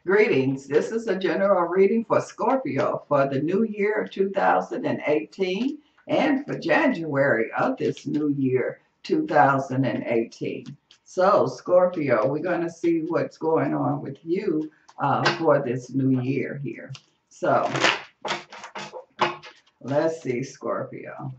Greetings. This is a general reading for Scorpio for the new year of 2018 and for January of this new year 2018. So, Scorpio, we're going to see what's going on with you for this new year here. So, let's see, Scorpio.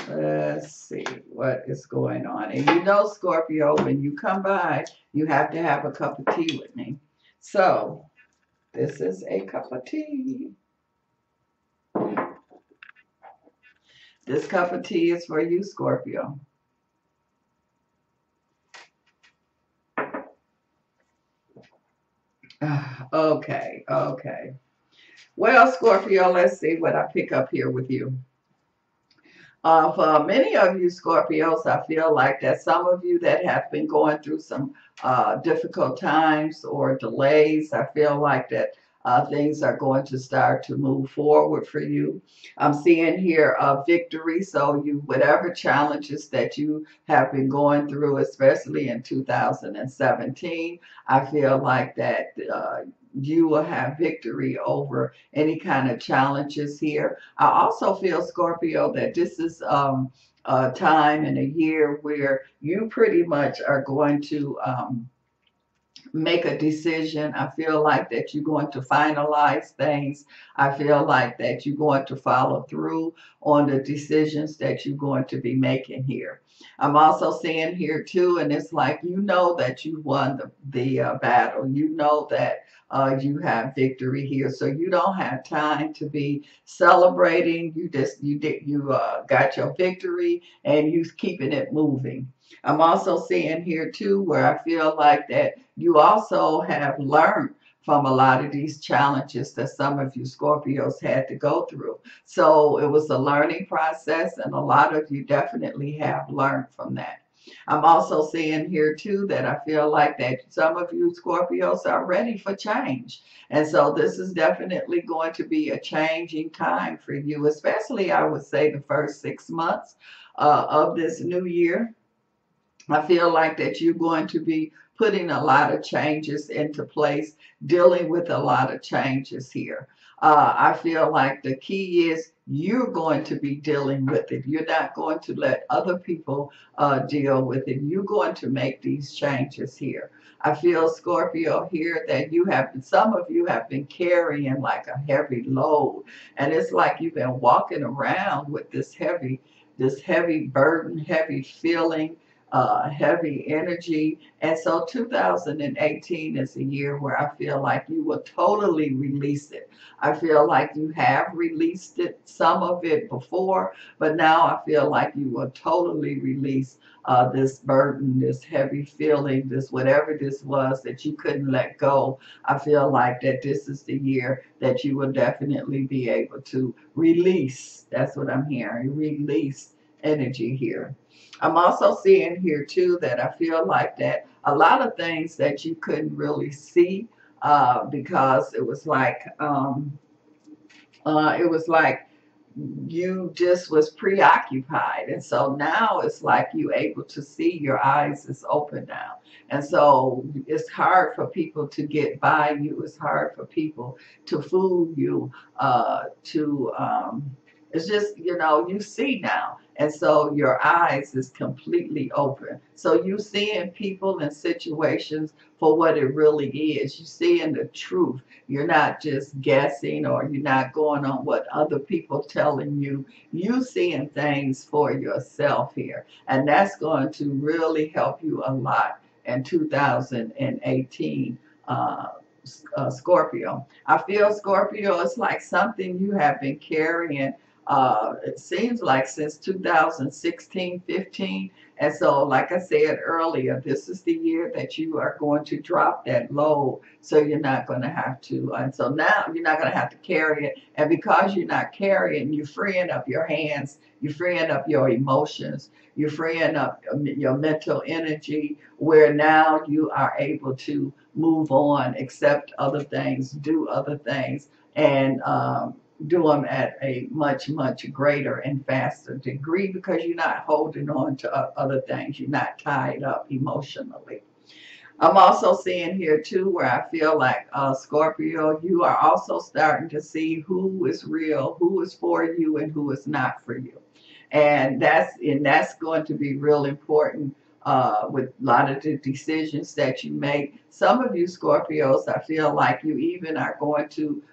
Let's see what is going on. And you know, Scorpio, when you come by, you have to have a cup of tea with me. So, this is a cup of tea. This cup of tea is for you, Scorpio. Okay. Well, Scorpio, let's see what I pick up here with you. For many of you Scorpios, I feel like that some of you that have been going through some difficult times or delays, I feel like that things are going to start to move forward for you. I'm seeing here a victory. So you, whatever challenges that you have been going through, especially in 2017, I feel like that you will have victory over any kind of challenges here. I also feel, Scorpio, that this is a time and a year where you pretty much are going to make a decision. I feel like that you're going to finalize things. I feel like that you're going to follow through on the decisions that you're going to be making here. I'm also seeing here too, and it's like you know that you won the battle. You know that you have victory here, so you don't have time to be celebrating. You got your victory and you keeping it moving. I'm also seeing here too where I feel like that you also have learned from a lot of these challenges that some of you Scorpios had to go through. So it was a learning process, and a lot of you definitely have learned from that. I'm also seeing here too that I feel like that some of you Scorpios are ready for change. And so this is definitely going to be a changing time for you, especially I would say the first 6 months of this new year. I feel like that you're going to be putting a lot of changes into place, dealing with a lot of changes here. I feel like the key is you're going to be dealing with it. You're not going to let other people deal with it. You're going to make these changes here. I feel, Scorpio, here that some of you have been carrying like a heavy load. And it's like you've been walking around with this heavy burden, heavy feeling, heavy energy. And so 2018 is a year where I feel like you will totally release it. I feel like you have released it, some of it before, but now I feel like you will totally release this burden, this heavy feeling, this whatever this was that you couldn't let go. I feel like that this is the year that you will definitely be able to release. That's what I'm hearing, release energy here. I'm also seeing here too that I feel like that a lot of things that you couldn't really see because it was like you just was preoccupied, and so now it's like you able to see, your eyes is open now, and so it's hard for people to get by you. It's hard for people to fool you, to it's just, you see now. And so your eyes is completely open. So you seeing people and situations for what it really is. You seeing the truth. You're not just guessing, or you're not going on what other people telling you. You seeing things for yourself here. And that's going to really help you a lot in 2018. Scorpio. I feel, Scorpio, it's like something you have been carrying, it seems like since 2016, 15. And so, like I said earlier, this is the year that you are going to drop that load. So you're not going to have to. And so now you're not going to have to carry it. And because you're not carrying, you're freeing up your hands. You're freeing up your emotions. You're freeing up your mental energy, where now you are able to move on, accept other things, do other things, and do them at a much, much greater and faster degree, because you're not holding on to other things. You're not tied up emotionally. I'm also seeing here too where I feel like Scorpio, you are also starting to see who is real, who is for you, and who is not for you. And that's going to be real important with a lot of the decisions that you make. Some of you Scorpios, I feel like you even are going to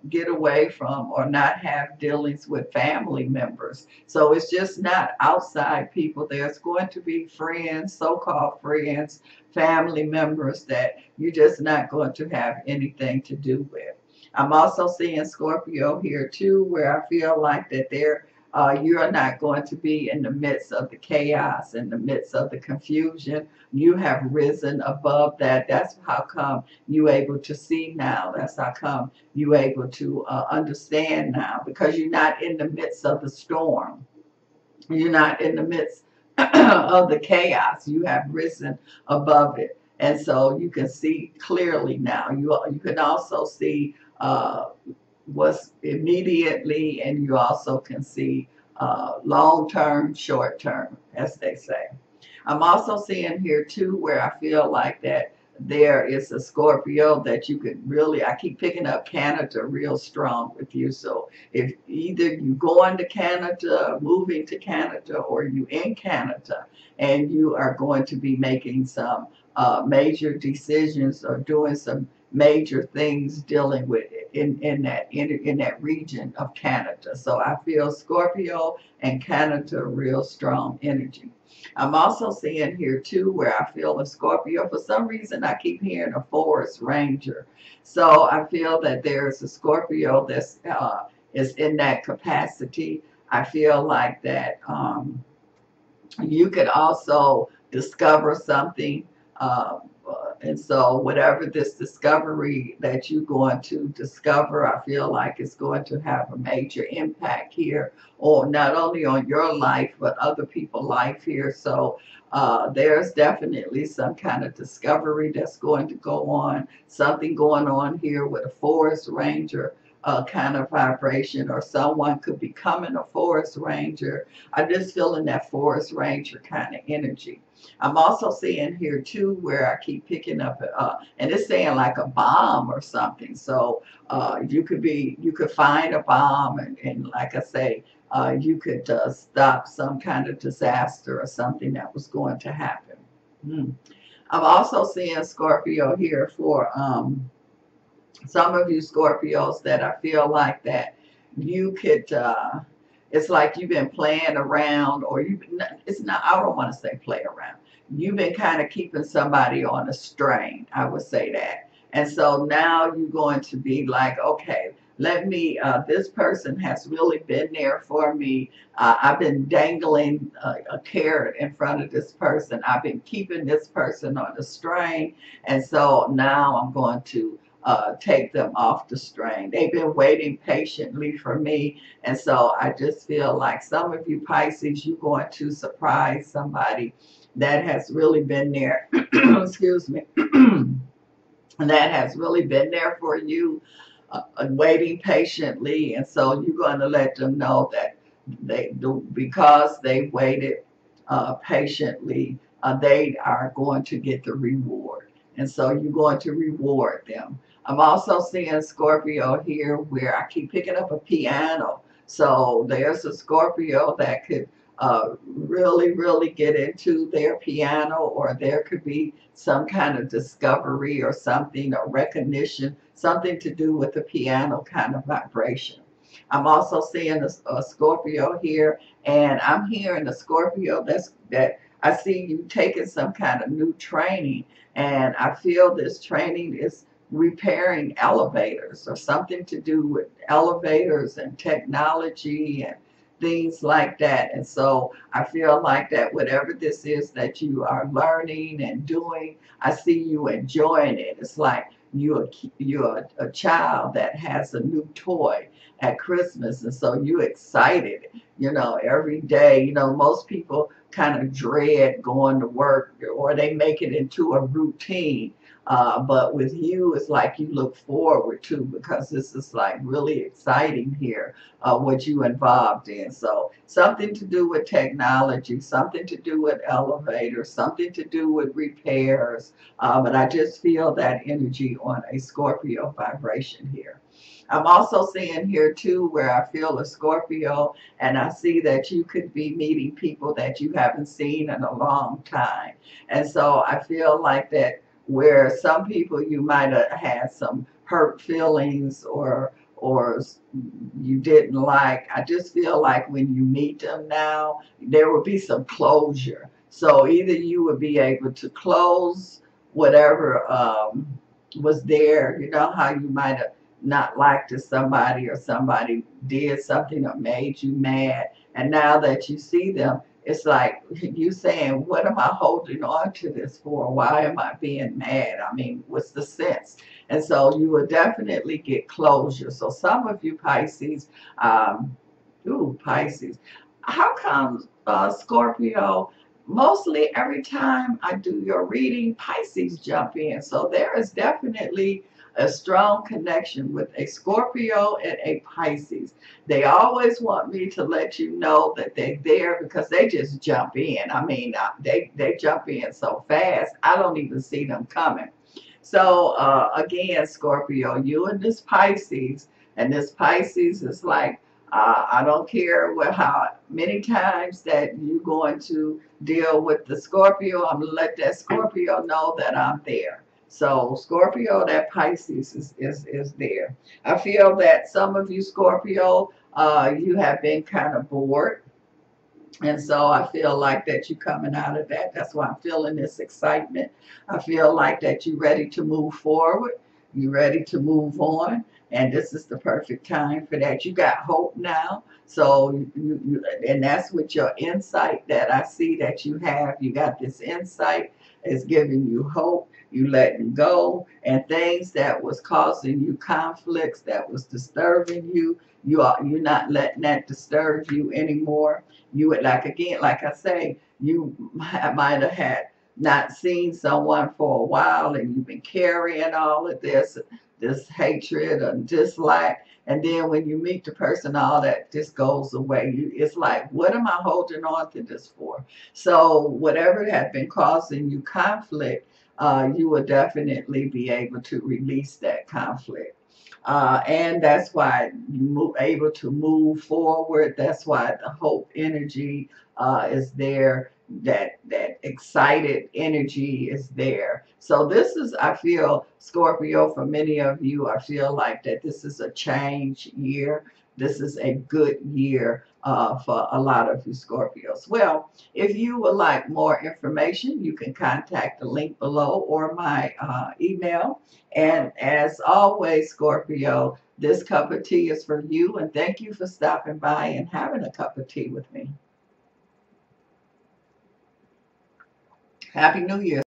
get away from, or not have dealings with family members. So it's just not outside people. There's going to be friends, so-called friends, family members that you're just not going to have anything to do with. I'm also seeing Scorpio here too, where I feel like that you're not going to be in the midst of the chaos, in the midst of the confusion. You have risen above that. That's how come you able to see now. That's how come you able to understand now, because you're not in the midst of the storm. You're not in the midst of the chaos. You have risen above it. And so you can see clearly now. You can also see what's immediately, and you also can see long term, short term, as they say. I'm also seeing here too where I feel like that there is a Scorpio that you could really, I keep picking up Canada real strong with you. So if either you going to Canada, moving to Canada, or you in Canada, and you are going to be making some major decisions or doing some major things dealing with it in that region of Canada. So I feel Scorpio and Canada real strong energy. I'm also seeing here too where I feel a Scorpio. For some reason, I keep hearing a forest ranger. So I feel that there's a Scorpio that's is in that capacity. I feel like that you could also discover something. And so whatever this discovery that you're going to discover, I feel like it's going to have a major impact here, or not only on your life, but other people's life here. So there's definitely some kind of discovery that's going to go on, something going on here with a forest ranger kind of vibration, or someone could be becoming a forest ranger. I'm just feeling that forest ranger kind of energy. I'm also seeing here too where I keep picking up, and it's saying like a bomb or something. So you could find a bomb, and like I say, you could stop some kind of disaster or something that was going to happen. Hmm. I'm also seeing Scorpio here for some of you Scorpios that I feel like that you could. It's like you've been playing around, or it's not, I don't want to say play around. You've been kind of keeping somebody on a strain, I would say that. And so now you're going to be like, okay, this person has really been there for me. I've been dangling a carrot in front of this person. I've been keeping this person on a strain. And so now I'm going to take them off the strain. They've been waiting patiently for me. And so I just feel like some of you Pisces, you're going to surprise somebody that has really been there, excuse me, that has really been there for you, waiting patiently. And so you're going to let them know that because they waited patiently, they are going to get the reward. And so you're going to reward them. I'm also seeing Scorpio here where I keep picking up a piano. So there's a Scorpio that could really, really get into their piano, or there could be some kind of discovery or something, or recognition, something to do with the piano kind of vibration. I'm also seeing a Scorpio here, and I'm hearing a Scorpio that I see you taking some kind of new training, and I feel this training is repairing elevators, or something to do with elevators and technology and things like that. And so I feel like that whatever this is that you are learning and doing, I see you enjoying it. It's like you're a child that has a new toy at Christmas, and so you're excited, every day. Most people kind of dread going to work, or they make it into a routine. But with you, it's like you look forward to, because this is like really exciting here, what you involved in. So something to do with technology, something to do with elevators, something to do with repairs. But I just feel that energy on a Scorpio vibration here. I'm also seeing here too where I feel a Scorpio, and I see that you could be meeting people that you haven't seen in a long time. And so I feel like that where some people you might have had some hurt feelings or you didn't like. I just feel like when you meet them now, there will be some closure. So either you would be able to close whatever was there. You know how you might have not liked to somebody, or somebody did something or made you mad, and now that you see them, it's like you saying, what am I holding on to this for? Why am I being mad? I mean, what's the sense? And so you will definitely get closure. So some of you Pisces, Pisces, how come Scorpio? Mostly every time I do your reading, Pisces jump in. So there is definitely a strong connection with a Scorpio and a Pisces. They always want me to let you know that they're there, because they just jump in. I mean, they jump in so fast, I don't even see them coming. So again, Scorpio, you and this Pisces, and this Pisces is like, I don't care how many times that you're going to deal with the Scorpio. I'm going to let that Scorpio know that I'm there. So Scorpio, that Pisces is there. I feel that some of you Scorpio, you have been kind of bored. And so I feel like that you're coming out of that. That's why I'm feeling this excitement. I feel like that you're ready to move forward. You're ready to move on. And this is the perfect time for that. You got hope now. So, and that's with your insight that I see that you have. You got this insight. It's giving you hope. You letting go. And things that was causing you conflicts, that was disturbing you, you're not letting that disturb you anymore. You would, like, again, like I say, you might have had not seen someone for a while, and you've been carrying all of this hatred and dislike, and then when you meet the person, all that just goes away. It's like, what am I holding on to this for? So whatever had been causing you conflict, you will definitely be able to release that conflict. And that's why you able to move forward. That's why the hope energy is there. That excited energy is there. So this is, I feel, Scorpio, for many of you, I feel like that this is a change year. This is a good year for a lot of you Scorpios. Well, if you would like more information, you can contact the link below or my email. And as always, Scorpio, this cup of tea is for you. And thank you for stopping by and having a cup of tea with me. Happy New Year.